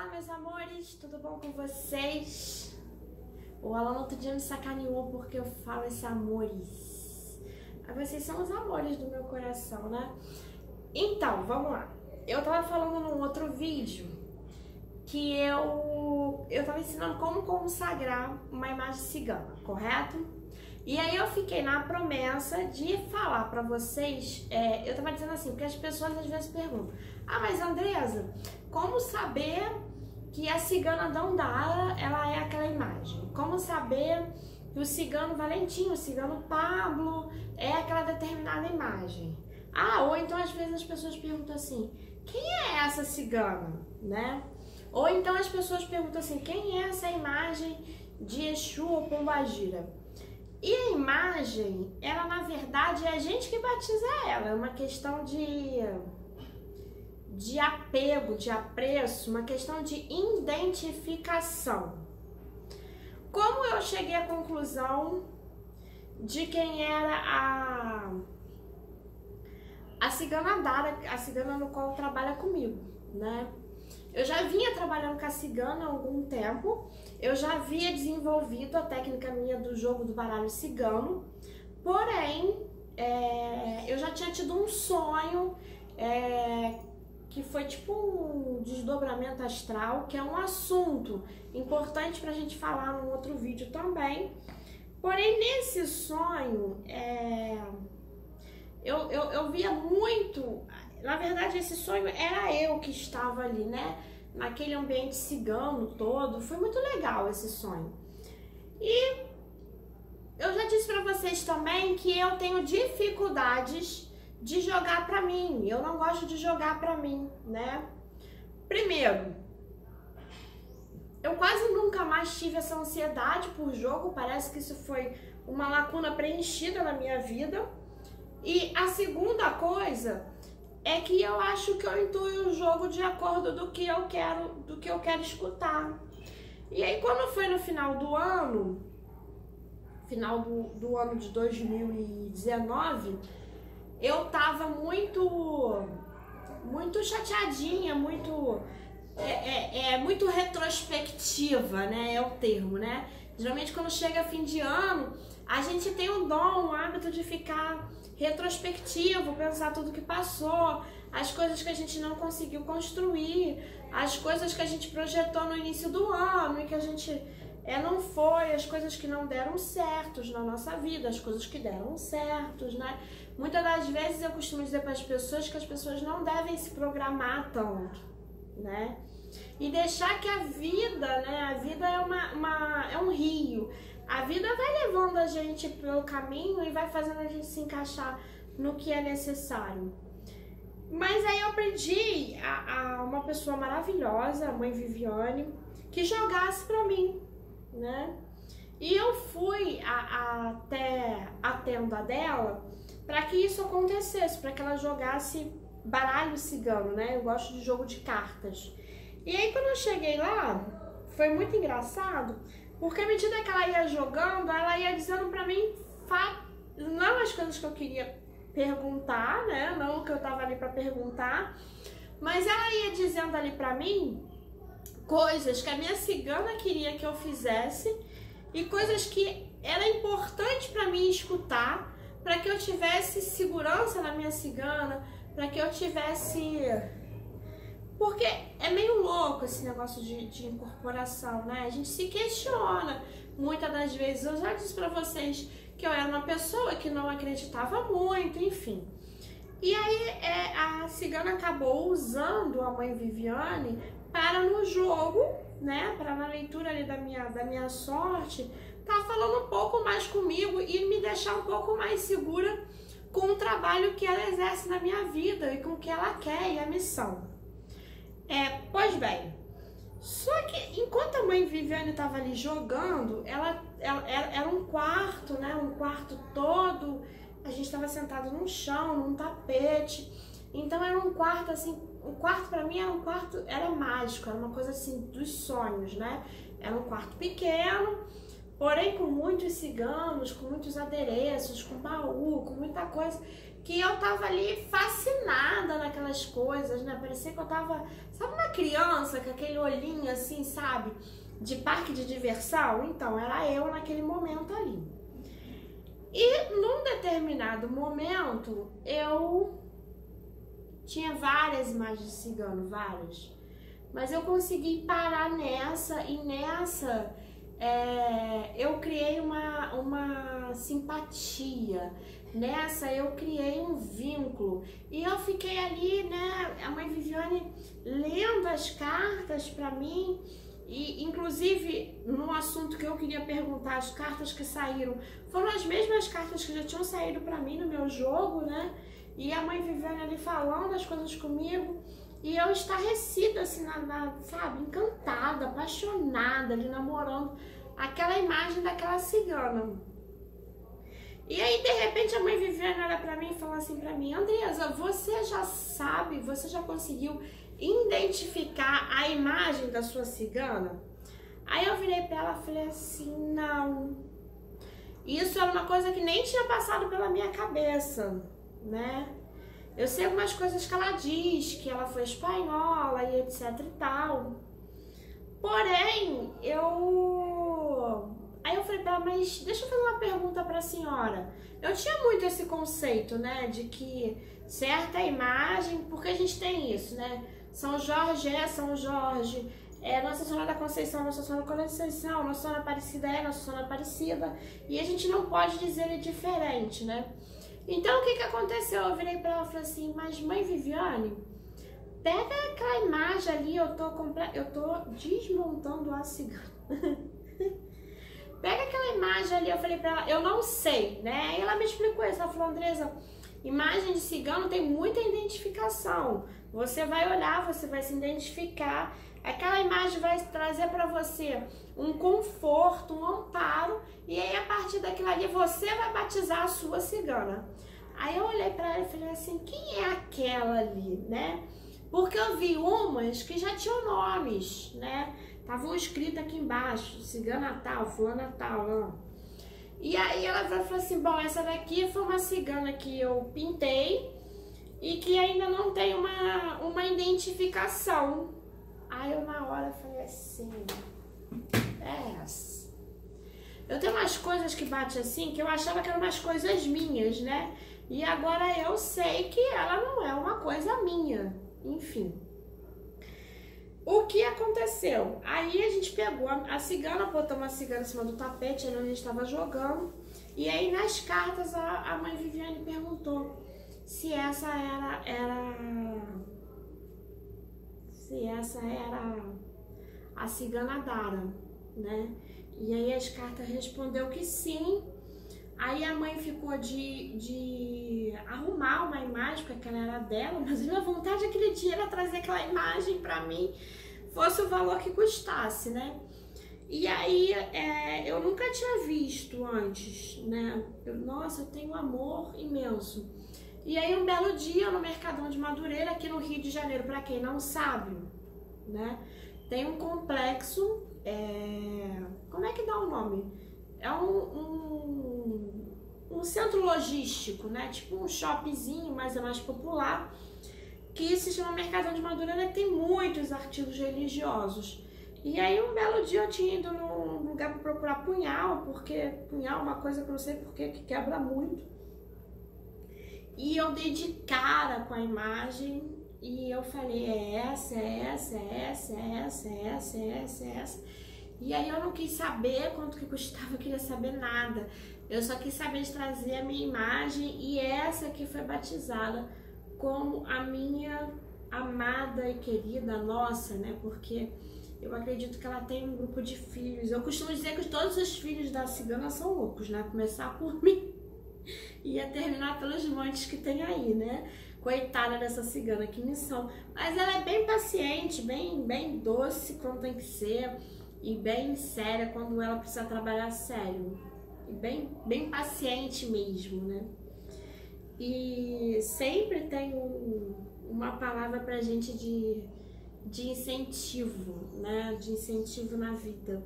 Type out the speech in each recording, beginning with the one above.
Olá, meus amores, tudo bom com vocês? O Alan outro dia me sacaneou porque eu falo esse amores. Vocês são os amores do meu coração, né? Então, vamos lá. Eu tava falando num outro vídeo que eu tava ensinando como consagrar uma imagem cigana, correto? E aí eu fiquei na promessa de falar pra vocês, eu tava dizendo assim, porque as pessoas às vezes perguntam: ah, mas Andresa, como saber que a cigana Dandara, ela é aquela imagem? Como saber que o cigano Valentim, o cigano Pablo é aquela determinada imagem? Ah, ou então às vezes as pessoas perguntam assim: quem é essa cigana, né? Ou então as pessoas perguntam assim: quem é essa imagem de Exu ou Pombagira? E a imagem, ela na verdade é a gente que batiza ela, é uma questão de apego, de apreço, uma questão de identificação. Como eu cheguei à conclusão de quem era a cigana Dara, a cigana no qual trabalha comigo, né? Eu já vinha trabalhando com a cigana há algum tempo, eu já havia desenvolvido a técnica minha do jogo do baralho cigano, porém, eu já tinha tido um sonho que foi tipo um desdobramento astral, que é um assunto importante pra gente falar num outro vídeo também. Porém, nesse sonho, eu via muito. Na verdade, esse sonho era eu que estava ali, né? Naquele ambiente cigano todo. Foi muito legal esse sonho. E eu já disse pra vocês também que eu tenho dificuldades de jogar pra mim. Eu não gosto de jogar pra mim, né? Primeiro, eu quase nunca mais tive essa ansiedade por jogo. Parece que isso foi uma lacuna preenchida na minha vida. E a segunda coisa é que eu acho que eu intuo o jogo de acordo do que eu quero escutar. E aí, quando foi no final do ano, ano de 2019, eu tava muito chateadinha, muito retrospectiva, né? É o termo, né? Geralmente quando chega fim de ano, a gente tem o dom, o hábito de ficar retrospectivo, pensar tudo que passou, as coisas que a gente não conseguiu construir, as coisas que a gente projetou no início do ano e que a gente não foi, as coisas que não deram certos na nossa vida, as coisas que deram certos, né? Muitas das vezes eu costumo dizer para as pessoas que as pessoas não devem se programar tanto, né? E deixar que a vida, né? A vida é um rio. A vida vai levando a gente pelo caminho e vai fazendo a gente se encaixar no que é necessário. Mas aí eu aprendi a uma pessoa maravilhosa, a mãe Viviane, que jogasse pra mim, né? E eu fui até a tenda dela para que isso acontecesse, para que ela jogasse baralho cigano, né? Eu gosto de jogo de cartas. E aí quando eu cheguei lá, foi muito engraçado, porque à medida que ela ia jogando, ela ia dizendo pra mim não as coisas que eu queria perguntar, né? Não o que eu tava ali pra perguntar, mas ela ia dizendo ali pra mim coisas que a minha cigana queria que eu fizesse e coisas que era importante pra mim escutar, pra que eu tivesse segurança na minha cigana, pra que eu tivesse... Porque é meio louco esse negócio de incorporação, né? A gente se questiona muitas das vezes. Eu já disse pra vocês que eu era uma pessoa que não acreditava muito, enfim. E aí a cigana acabou usando a mãe Viviane para no jogo, né? Para na leitura ali da minha sorte, tá falando um pouco mais comigo e me deixar um pouco mais segura com o trabalho que ela exerce na minha vida e com o que ela quer e a missão. Pois bem, só que enquanto a mãe Viviane estava ali jogando, ela era um quarto, né? Um quarto todo, a gente estava sentado no chão, num tapete, então era um quarto assim, um quarto para mim era um quarto, era mágico, era uma coisa assim dos sonhos, né? Era um quarto pequeno, porém com muitos ciganos, com muitos adereços, com baú, com muita coisa, que eu tava ali fascinada naquelas coisas, né? Parecia que eu tava, sabe, uma criança com aquele olhinho assim, sabe? De parque de diversão. Então, era eu naquele momento ali. E num determinado momento, eu tinha várias imagens de cigano, várias. Mas eu consegui parar nessa, e nessa eu criei uma simpatia. Nessa eu criei um vínculo. E eu fiquei ali, né, a mãe Viviane lendo as cartas pra mim. E, inclusive, num assunto que eu queria perguntar, as cartas que saíram foram as mesmas cartas que já tinham saído pra mim no meu jogo, né? E a mãe Viviane ali falando as coisas comigo. E eu estarrecida, assim, sabe? Encantada, apaixonada, ali namorando aquela imagem daquela cigana. E aí, de repente, a mãe Viviane olha pra mim e fala assim pra mim: Andresa, você já sabe, você já conseguiu identificar a imagem da sua cigana? Aí eu virei pra ela e falei assim: não. Isso era uma coisa que nem tinha passado pela minha cabeça, né? Eu sei algumas coisas que ela diz, que ela foi espanhola e etc e tal. Porém, Aí eu falei pra ela, mas deixa eu fazer uma pergunta pra senhora. Eu tinha muito esse conceito, né, de que certa imagem, porque a gente tem isso, né? São Jorge é São Jorge, Nossa Senhora da Conceição, Nossa Senhora da Conceição, Nossa Senhora Aparecida é Nossa Senhora Aparecida, e a gente não pode dizer diferente, né? Então, o que aconteceu? Eu virei pra ela e falei assim, mas mãe Viviane, pega aquela imagem ali, eu tô desmontando a cigana. Pega aquela imagem ali, eu falei pra ela, eu não sei, né? E ela me explicou isso, ela falou, Andresa, imagem de cigano tem muita identificação. Você vai olhar, você vai se identificar, aquela imagem vai trazer pra você um conforto, um amparo, e aí a partir daquilo ali você vai batizar a sua cigana. Aí eu olhei pra ela e falei assim, quem é aquela ali, né? Porque eu vi umas que já tinham nomes, né? Estavam escritos aqui embaixo, cigana tal, fulana tal, ó. E aí ela falou assim, bom, essa daqui foi uma cigana que eu pintei e que ainda não tem uma identificação. Aí eu na hora falei assim, essa. Eu tenho umas coisas que bate assim, que eu achava que eram umas coisas minhas, né? E agora eu sei que ela não é uma coisa minha, enfim. O que aconteceu? Aí a gente pegou a cigana, botamos a cigana em cima do tapete, onde a gente estava jogando. E aí nas cartas a mãe Viviane perguntou se essa era a cigana Dara, né? E aí as cartas respondeu que sim. Aí a mãe ficou de arrumar uma imagem, porque aquela era dela, mas a minha vontade aquele dia era trazer aquela imagem pra mim, fosse o valor que custasse, né? E aí eu nunca tinha visto antes, né? Nossa, eu tenho um amor imenso. E aí um belo dia no Mercadão de Madureira, aqui no Rio de Janeiro, pra quem não sabe, né? Tem um complexo, como é que dá o nome? É um centro logístico, né? Tipo um shoppingzinho, mas é mais popular, que se chama Mercadão de Madureira, que tem muitos artigos religiosos. E aí um belo dia eu tinha ido num lugar para procurar punhal, porque punhal é uma coisa que eu não sei porque que quebra muito. E eu dei de cara com a imagem e eu falei, é essa. E aí eu não quis saber quanto que custava, eu queria saber nada. Eu só quis saber de trazer a minha imagem e essa que foi batizada como a minha amada e querida nossa, né? Porque eu acredito que ela tem um grupo de filhos. Eu costumo dizer que todos os filhos da cigana são loucos, né? Começar por mim e ia terminar pelos montes que tem aí, né? Coitada dessa cigana, que missão. Mas ela é bem paciente, bem doce quando tem que ser. E bem séria quando ela precisa trabalhar sério. E bem paciente mesmo, né? E sempre tem uma palavra pra gente de incentivo, né? De incentivo na vida.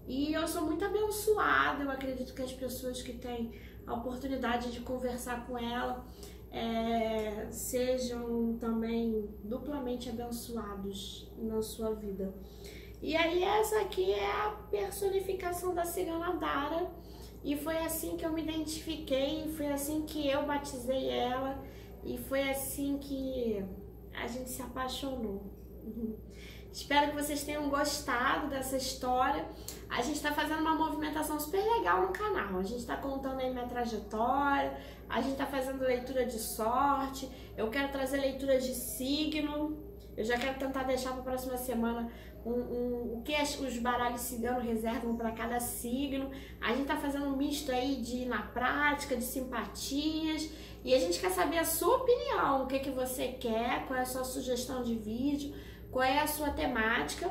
E eu sou muito abençoada, eu acredito que as pessoas que têm a oportunidade de conversar com ela, sejam também duplamente abençoados na sua vida. E aí essa aqui é a personificação da cigana Dara, e foi assim que eu me identifiquei, foi assim que eu batizei ela, e foi assim que a gente se apaixonou. Espero que vocês tenham gostado dessa história. A gente está fazendo uma movimentação super legal no canal. A gente está contando aí minha trajetória, a gente está fazendo leitura de sorte, eu quero trazer leituras de signo. Eu já quero tentar deixar para a próxima semana o que os baralhos ciganos reservam para cada signo. A gente está fazendo um misto aí de na prática, de simpatias. E a gente quer saber a sua opinião, o que você quer, qual é a sua sugestão de vídeo, qual é a sua temática.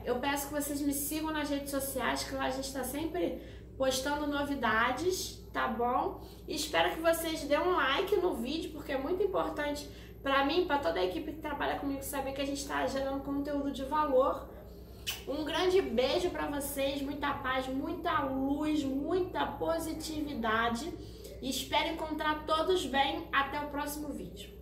Eu peço que vocês me sigam nas redes sociais, que lá a gente está sempre postando novidades, tá bom? E espero que vocês dêem um like no vídeo, porque é muito importante para mim, para toda a equipe que trabalha comigo, saber que a gente está gerando conteúdo de valor. Um grande beijo para vocês, muita paz, muita luz, muita positividade. E espero encontrar todos bem. Até o próximo vídeo.